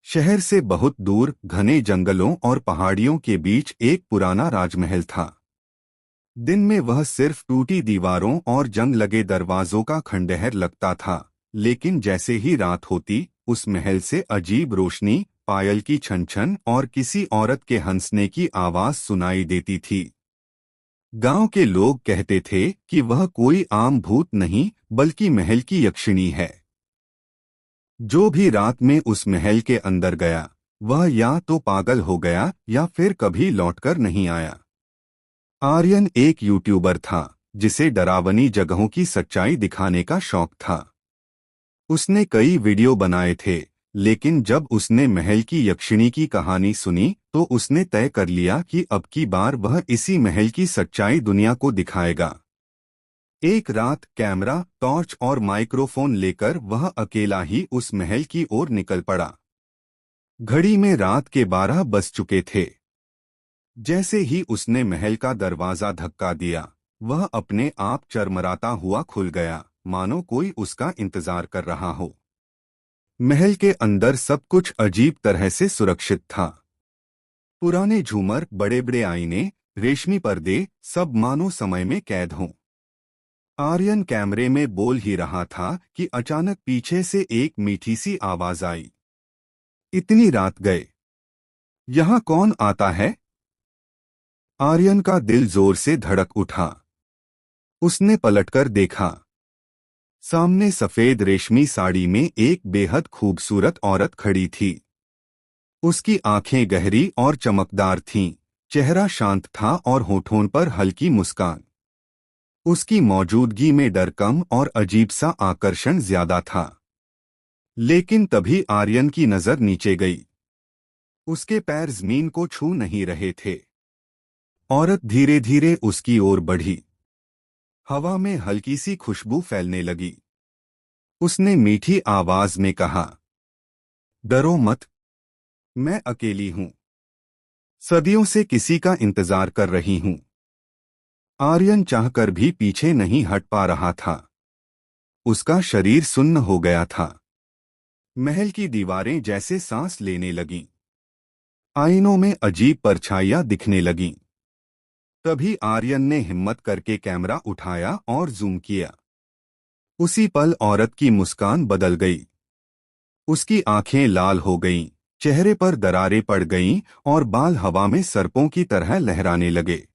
शहर से बहुत दूर घने जंगलों और पहाड़ियों के बीच एक पुराना राजमहल था। दिन में वह सिर्फ टूटी दीवारों और जंग लगे दरवाजों का खंडहर लगता था, लेकिन जैसे ही रात होती उस महल से अजीब रोशनी, पायल की छन छन और किसी औरत के हंसने की आवाज सुनाई देती थी। गांव के लोग कहते थे कि वह कोई आम भूत नहीं बल्कि महल की यक्षिणी है। जो भी रात में उस महल के अंदर गया वह या तो पागल हो गया या फिर कभी लौटकर नहीं आया। आर्यन एक यूट्यूबर था जिसे डरावनी जगहों की सच्चाई दिखाने का शौक था। उसने कई वीडियो बनाए थे, लेकिन जब उसने महल की यक्षिणी की कहानी सुनी तो उसने तय कर लिया कि अब की बार वह इसी महल की सच्चाई दुनिया को दिखाएगा। एक रात कैमरा, टॉर्च और माइक्रोफोन लेकर वह अकेला ही उस महल की ओर निकल पड़ा। घड़ी में रात के 12 बज चुके थे। जैसे ही उसने महल का दरवाजा धक्का दिया, वह अपने आप चरमराता हुआ खुल गया, मानो कोई उसका इंतजार कर रहा हो। महल के अंदर सब कुछ अजीब तरह से सुरक्षित था। पुराने झूमर, बड़े बड़े आईने, रेशमी पर्दे, सब मानो समय में कैद हों। आर्यन कैमरे में बोल ही रहा था कि अचानक पीछे से एक मीठी सी आवाज आई। इतनी रात गए, यहाँ कौन आता है? आर्यन का दिल जोर से धड़क उठा। उसने पलटकर देखा। सामने सफेद रेशमी साड़ी में एक बेहद खूबसूरत औरत खड़ी थी। उसकी आंखें गहरी और चमकदार थीं, चेहरा शांत था और होठों पर हल्की मुस्कान। उसकी मौजूदगी में डर कम और अजीब सा आकर्षण ज्यादा था। लेकिन तभी आर्यन की नजर नीचे गई। उसके पैर जमीन को छू नहीं रहे थे। औरत धीरे धीरे उसकी ओर बढ़ी। हवा में हल्की सी खुशबू फैलने लगी। उसने मीठी आवाज में कहा, डरो मत, मैं अकेली हूं। सदियों से किसी का इंतजार कर रही हूं। आर्यन चाहकर भी पीछे नहीं हट पा रहा था। उसका शरीर सुन्न हो गया था। महल की दीवारें जैसे सांस लेने लगीं। आईनों में अजीब परछाइयां दिखने लगीं। तभी आर्यन ने हिम्मत करके कैमरा उठाया और जूम किया। उसी पल औरत की मुस्कान बदल गई। उसकी आंखें लाल हो गईं, चेहरे पर दरारें पड़ गईं और बाल हवा में सर्पों की तरह लहराने लगे।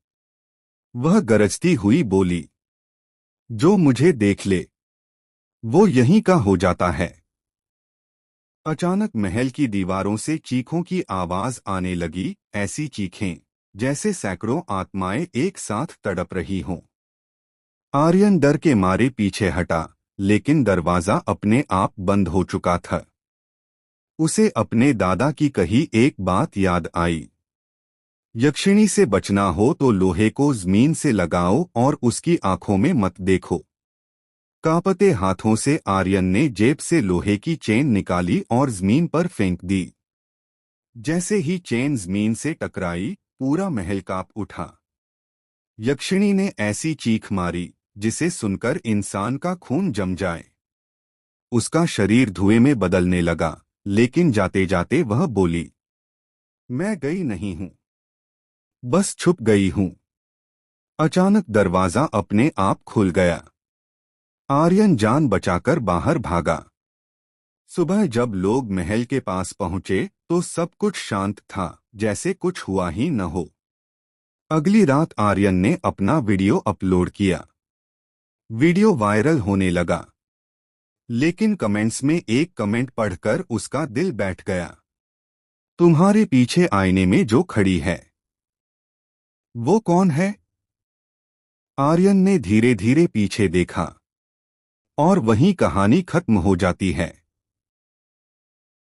वह गरजती हुई बोली, जो मुझे देख ले वो यहीं का हो जाता है। अचानक महल की दीवारों से चीखों की आवाज आने लगी, ऐसी चीखें जैसे सैकड़ों आत्माएं एक साथ तड़प रही हों। आर्यन डर के मारे पीछे हटा, लेकिन दरवाजा अपने आप बंद हो चुका था। उसे अपने दादा की कही एक बात याद आई। यक्षिणी से बचना हो तो लोहे को जमीन से लगाओ और उसकी आंखों में मत देखो। कांपते हाथों से आर्यन ने जेब से लोहे की चेन निकाली और जमीन पर फेंक दी। जैसे ही चेन जमीन से टकराई, पूरा महल कांप उठा। यक्षिणी ने ऐसी चीख मारी जिसे सुनकर इंसान का खून जम जाए। उसका शरीर धुएं में बदलने लगा, लेकिन जाते जाते वह बोली, मैं गई नहीं हूं, बस छुप गई हूं। अचानक दरवाजा अपने आप खुल गया। आर्यन जान बचाकर बाहर भागा। सुबह जब लोग महल के पास पहुंचे तो सब कुछ शांत था, जैसे कुछ हुआ ही न हो। अगली रात आर्यन ने अपना वीडियो अपलोड किया। वीडियो वायरल होने लगा। लेकिन कमेंट्स में एक कमेंट पढ़कर उसका दिल बैठ गया। तुम्हारे पीछे आईने में जो खड़ी है वो कौन है? आर्यन ने धीरे धीरे पीछे देखा और वहीं कहानी खत्म हो जाती है।